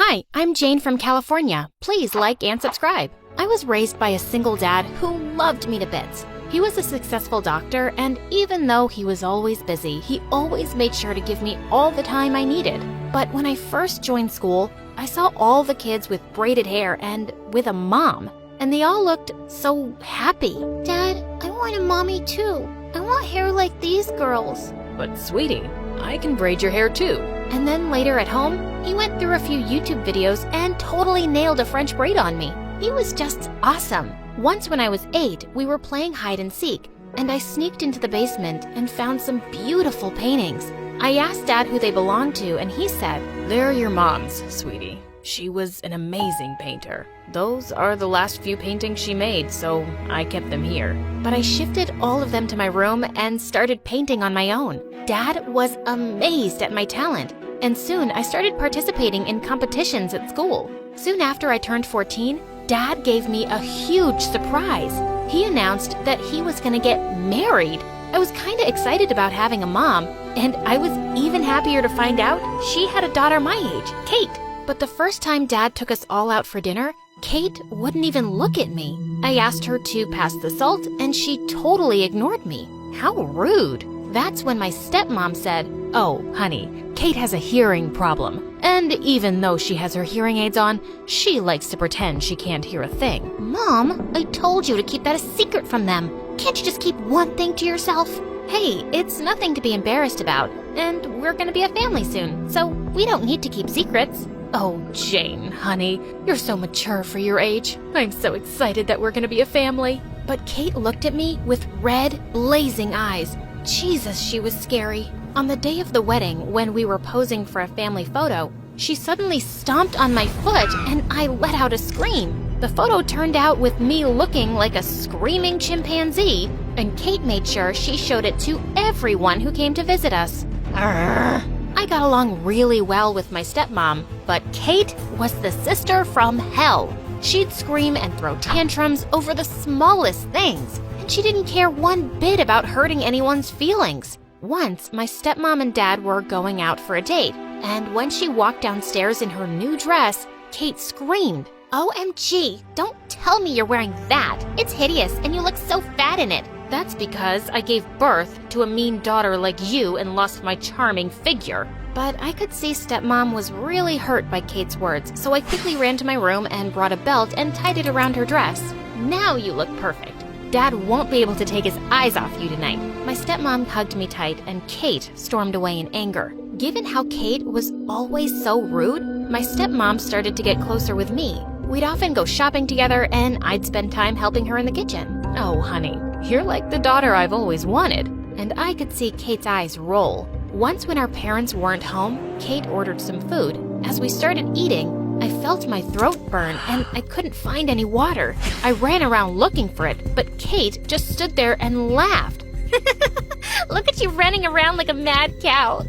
Hi, I'm Jane from California. Please like and subscribe. I was raised by a single dad who loved me to bits. He was a successful doctor, and even though he was always busy, he always made sure to give me all the time I needed. But when I first joined school, I saw all the kids with braided hair and with a mom, and they all looked so happy. Dad, I want a mommy too. I want hair like these girls. But sweetie, I can braid your hair too. And then later at home, he went through a few YouTube videos and totally nailed a French braid on me. He was just awesome. Once when I was 8, we were playing hide and seek, and I sneaked into the basement and found some beautiful paintings. I asked Dad who they belonged to, and he said, They're your mom's, sweetie. She was an amazing painter. Those are the last few paintings she made, so I kept them here. But I shifted all of them to my room and started painting on my own. Dad was amazed at my talent, and soon I started participating in competitions at school. Soon after I turned 14, Dad gave me a huge surprise. He announced that he was gonna get married. I was kinda excited about having a mom, and I was even happier to find out she had a daughter my age, Kate. But the first time Dad took us all out for dinner, Kate wouldn't even look at me. I asked her to pass the salt, and she totally ignored me. How rude. That's when my stepmom said, Oh, honey, Kate has a hearing problem. And even though she has her hearing aids on, she likes to pretend she can't hear a thing. Mom, I told you to keep that a secret from them. Can't you just keep one thing to yourself? Hey, it's nothing to be embarrassed about, and we're gonna be a family soon, so we don't need to keep secrets. Oh, Jane, honey, you're so mature for your age. I'm so excited that we're gonna be a family. But Kate looked at me with red, blazing eyes. Jesus, she was scary. On the day of the wedding, when we were posing for a family photo, she suddenly stomped on my foot and I let out a scream. The photo turned out with me looking like a screaming chimpanzee, and Kate made sure she showed it to everyone who came to visit us. I got along really well with my stepmom, but Kate was the sister from hell. She'd scream and throw tantrums over the smallest things, and she didn't care one bit about hurting anyone's feelings. Once, my stepmom and dad were going out for a date, and when she walked downstairs in her new dress, Kate screamed, OMG, don't tell me you're wearing that. It's hideous and you look so fat in it. That's because I gave birth to a mean daughter like you and lost my charming figure. But I could see stepmom was really hurt by Kate's words, so I quickly ran to my room and brought a belt and tied it around her dress. Now you look perfect. Dad won't be able to take his eyes off you tonight. My stepmom hugged me tight and Kate stormed away in anger. Given how Kate was always so rude, my stepmom started to get closer with me. We'd often go shopping together and I'd spend time helping her in the kitchen. Oh, honey, you're like the daughter I've always wanted. And I could see Kate's eyes roll. Once when our parents weren't home, Kate ordered some food. As we started eating, I felt my throat burn and I couldn't find any water. I ran around looking for it, but Kate just stood there and laughed. Look at you running around like a mad cow.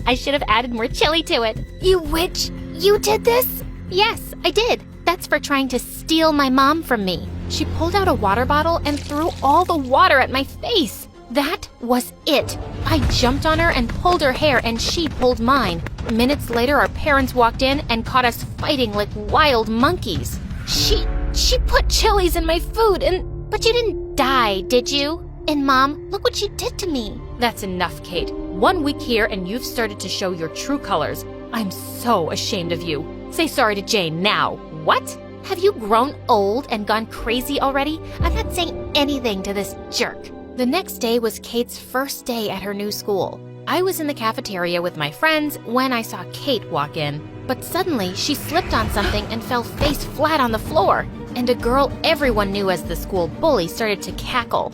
I should have added more chili to it. You witch! You did this? Yes, I did. That's for trying to steal my mom from me. She pulled out a water bottle and threw all the water at my face. That was it. I jumped on her and pulled her hair and she pulled mine. Minutes later, our parents walked in and caught us fighting like wild monkeys. She put chilies in my food But you didn't die, did you? And Mom, look what she did to me. That's enough, Kate. 1 week here and you've started to show your true colors. I'm so ashamed of you. Say sorry to Jane now. What? Have you grown old and gone crazy already? I'm not saying anything to this jerk. The next day was Kate's first day at her new school. I was in the cafeteria with my friends when I saw Kate walk in. But suddenly, she slipped on something and fell face flat on the floor. And a girl everyone knew as the school bully started to cackle.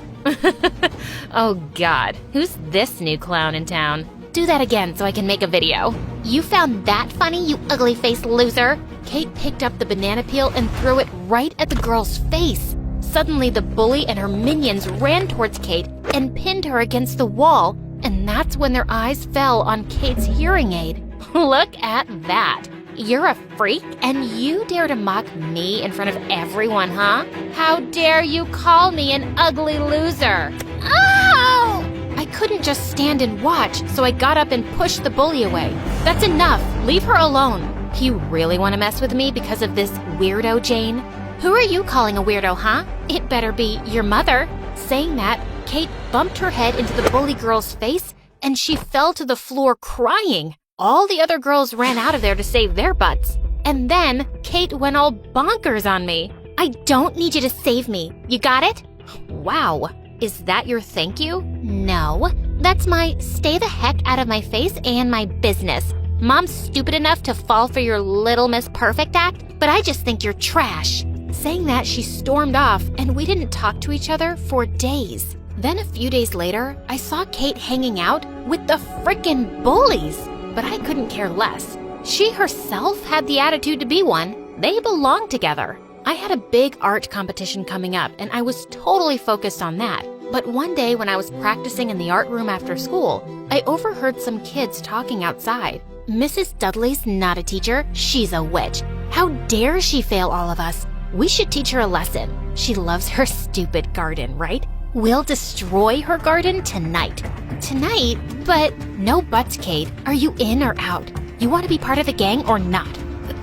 Oh God, who's this new clown in town? Do that again so I can make a video. You found that funny, you ugly-faced loser? Kate picked up the banana peel and threw it right at the girl's face. Suddenly, the bully and her minions ran towards Kate and pinned her against the wall, and that's when their eyes fell on Kate's hearing aid. Look at that. You're a freak, and you dare to mock me in front of everyone, huh? How dare you call me an ugly loser? Ow! I couldn't just stand and watch, so I got up and pushed the bully away. That's enough. Leave her alone. You really want to mess with me because of this weirdo, Jane? Who are you calling a weirdo, huh? It better be your mother. Saying that, Kate bumped her head into the bully girl's face and she fell to the floor crying. All the other girls ran out of there to save their butts. And then Kate went all bonkers on me. I don't need you to save me. You got it? Wow. Is that your thank you? No. That's my stay the heck out of my face and my business. Mom's stupid enough to fall for your Little Miss Perfect act, but I just think you're trash. Saying that, she stormed off and we didn't talk to each other for days. Then a few days later, I saw Kate hanging out with the frickin' bullies. But I couldn't care less. She herself had the attitude to be one. They belonged together. I had a big art competition coming up and I was totally focused on that. But one day when I was practicing in the art room after school, I overheard some kids talking outside. Mrs. Dudley's not a teacher, she's a witch. How dare she fail all of us? We should teach her a lesson. She loves her stupid garden, right? We'll destroy her garden tonight. Tonight? But no buts, Kate. Are you in or out? You want to be part of the gang or not?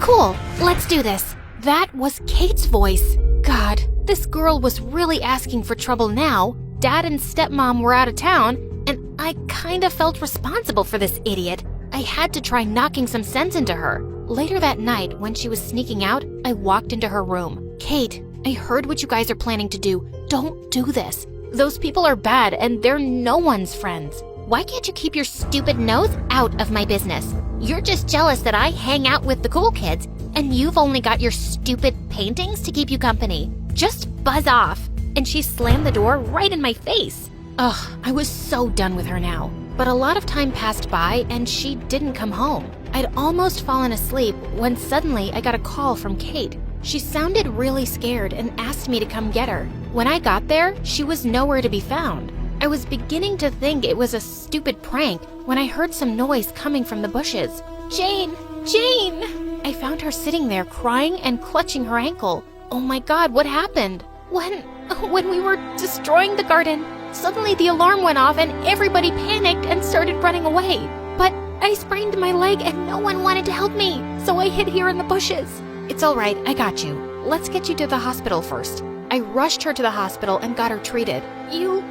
Cool, let's do this. That was Kate's voice. God, this girl was really asking for trouble now. Dad and stepmom were out of town, and I kind of felt responsible for this idiot. I had to try knocking some sense into her. Later that night, when she was sneaking out, I walked into her room. Kate, I heard what you guys are planning to do. Don't do this. Those people are bad, and they're no one's friends. Why can't you keep your stupid nose out of my business? You're just jealous that I hang out with the cool kids, and you've only got your stupid paintings to keep you company. Just buzz off. And she slammed the door right in my face. Ugh, I was so done with her now. But a lot of time passed by and she didn't come home. I'd almost fallen asleep when suddenly I got a call from Kate. She sounded really scared and asked me to come get her. When I got there, she was nowhere to be found. I was beginning to think it was a stupid prank when I heard some noise coming from the bushes. Jane! Jane! I found her sitting there crying and clutching her ankle. Oh my God, what happened? When we were destroying the garden, suddenly the alarm went off and everybody panicked and started running away. But I sprained my leg and no one wanted to help me, so I hid here in the bushes. It's all right, I got you. Let's get you to the hospital first. I rushed her to the hospital and got her treated. You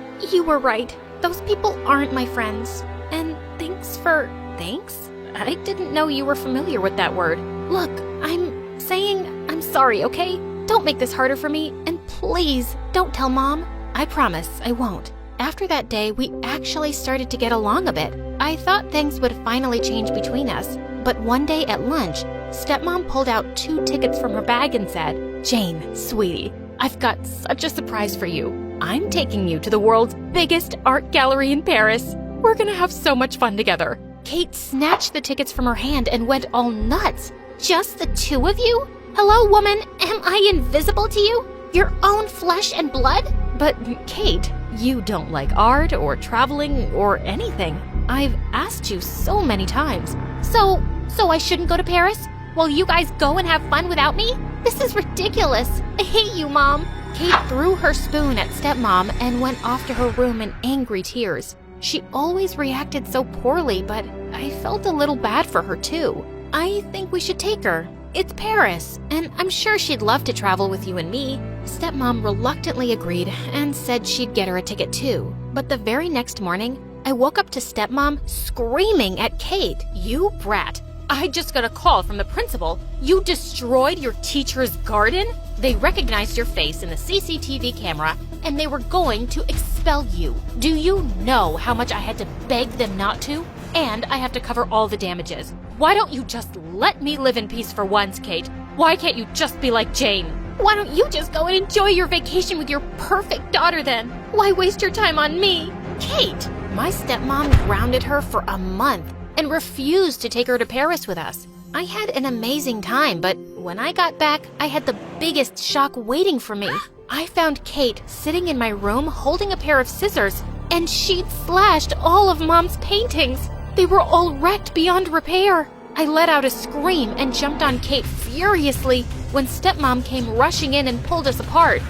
were right. Those people aren't my friends. And thanks? I didn't know you were familiar with that word. Look, I'm saying I'm sorry, okay? Don't make this harder for me, and please don't tell Mom. I promise I won't. After that day, we actually started to get along a bit. I thought things would finally change between us. But one day at lunch, Stepmom pulled out 2 tickets from her bag and said, "Jane, sweetie, I've got such a surprise for you. I'm taking you to the world's biggest art gallery in Paris. We're gonna have so much fun together." Kate snatched the tickets from her hand and went all nuts. Just the 2 of you? Hello, woman, am I invisible to you? Your own flesh and blood? But, Kate, you don't like art or traveling or anything. I've asked you so many times. So I shouldn't go to Paris? While you guys go and have fun without me? This is ridiculous. I hate you, Mom. Kate threw her spoon at stepmom and went off to her room in angry tears. She always reacted so poorly, but I felt a little bad for her too. I think we should take her. It's Paris, and I'm sure she'd love to travel with you and me. Stepmom reluctantly agreed and said she'd get her a ticket too. But the very next morning, I woke up to stepmom screaming at Kate. "You brat. I just got a call from the principal. You destroyed your teacher's garden? They recognized your face in the CCTV camera and they were going to expel you. Do you know how much I had to beg them not to? And I have to cover all the damages. Why don't you just let me live in peace for once, Kate? Why can't you just be like Jane? Why don't you just go and enjoy your vacation with your perfect daughter then? Why waste your time on me?" Kate! My stepmom grounded her for a month and refused to take her to Paris with us. I had an amazing time, but when I got back, I had the biggest shock waiting for me. I found Kate sitting in my room holding a pair of scissors, and she'd slashed all of Mom's paintings. They were all wrecked beyond repair. I let out a scream and jumped on Kate furiously when stepmom came rushing in and pulled us apart.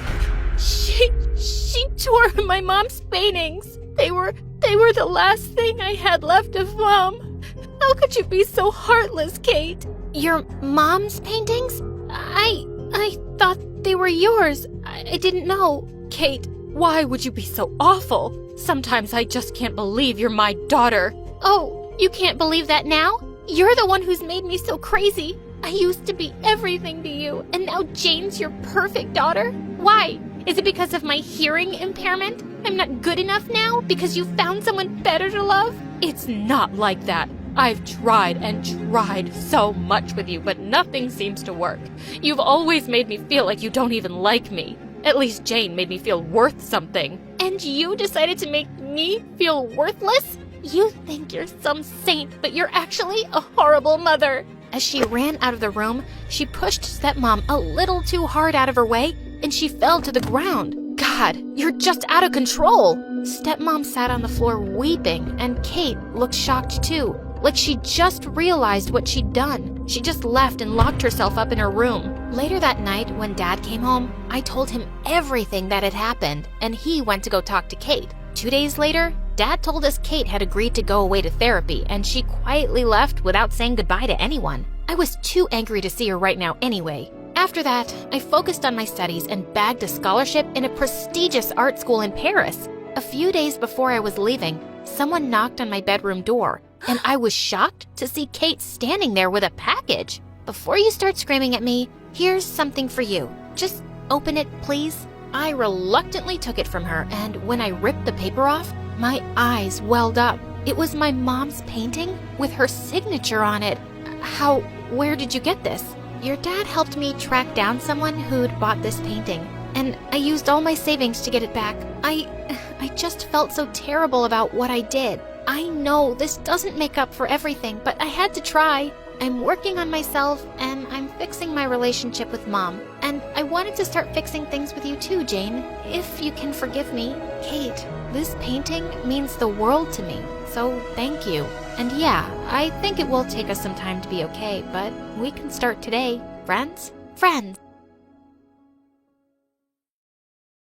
She tore my Mom's paintings. They were the last thing I had left of Mom. How could you be so heartless, Kate? Your mom's paintings? I thought they were yours. I didn't know. Kate, why would you be so awful? Sometimes I just can't believe you're my daughter. Oh, you can't believe that now? You're the one who's made me so crazy. I used to be everything to you, and now Jane's your perfect daughter? Why? Is it because of my hearing impairment? I'm not good enough now because you found someone better to love? It's not like that. I've tried and tried so much with you, but nothing seems to work. You've always made me feel like you don't even like me. At least Jane made me feel worth something. And you decided to make me feel worthless? You think you're some saint, but you're actually a horrible mother. As she ran out of the room, she pushed stepmom a little too hard out of her way, and she fell to the ground. God, you're just out of control. Stepmom sat on the floor weeping, and Kate looked shocked too, like she just realized what she'd done. She just left and locked herself up in her room. Later that night, when Dad came home, I told him everything that had happened, and he went to go talk to Kate. 2 days later, Dad told us Kate had agreed to go away to therapy, and she quietly left without saying goodbye to anyone. I was too angry to see her right now anyway. After that, I focused on my studies and bagged a scholarship in a prestigious art school in Paris. A few days before I was leaving, someone knocked on my bedroom door, and I was shocked to see Kate standing there with a package. Before you start screaming at me, here's something for you. Just open it, please. I reluctantly took it from her, and when I ripped the paper off, my eyes welled up. It was my mom's painting with her signature on it. Where did you get this? Your dad helped me track down someone who'd bought this painting, and I used all my savings to get it back. I just felt so terrible about what I did. I know this doesn't make up for everything, but I had to try. I'm working on myself, and I'm fixing my relationship with Mom. And I wanted to start fixing things with you too, Jane, if you can forgive me. Kate, this painting means the world to me, so thank you. And yeah, I think it will take us some time to be okay, but we can start today. Friends? Friends.